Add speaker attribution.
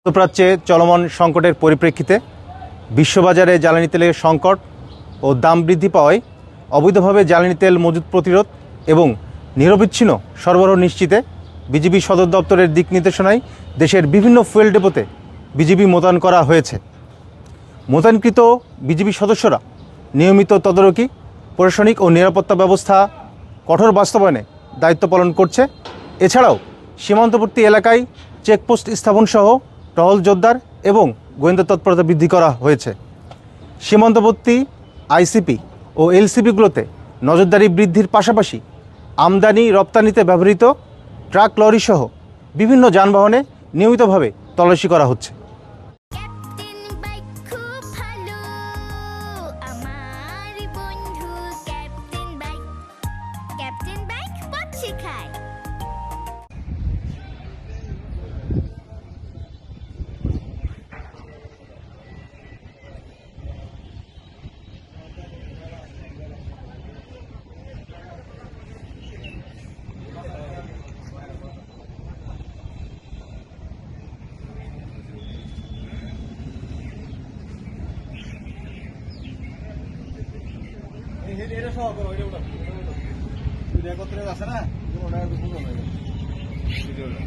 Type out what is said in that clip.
Speaker 1: মধ্যপ্রাচ্যে চলমান সংকটের পরিপ্রেক্ষিতে বিশ্ববাজারে জ্বালানি তেলের সংকট ও দাম বৃদ্ধি পাওয়ায় অবৈধভাবে জ্বালানি তেল মজুত প্রতিরোধ এবং নিরবিচ্ছিন্ন সরবরাহ নিশ্চিতে বিজিবি সদর দপ্তরের দিক নির্দেশনায় দেশের বিভিন্ন ফুয়েল ডিপোতে বিজিবি মোতায়েন করা হয়েছে। মোতায়েনকৃত বিজিবি সদস্যরা নিয়মিত তদারকি, প্রশাসনিক ও নিরাপত্তা ব্যবস্থা কঠোর বাস্তবায়নে দায়িত্ব পালন করছে। এছাড়াও সীমান্তবর্তী এলাকায় চেকপোস্ট স্থাপনসহ টহল জোরদার এবং গোয়েন্দা তৎপরতা বৃদ্ধি করা হয়েছে। সীমান্তবর্তী আইসিপি ও এলসিপিগুলোতে নজরদারি বৃদ্ধির পাশাপাশি আমদানি রপ্তানিতে ব্যবহৃত ট্রাক, লরিসহ বিভিন্ন যানবাহনে নিয়মিতভাবে তল্লাশি করা হচ্ছে।
Speaker 2: এটা সহ করো, এটা ওটা একত্রে আছে না, ওটা ভিডিওটা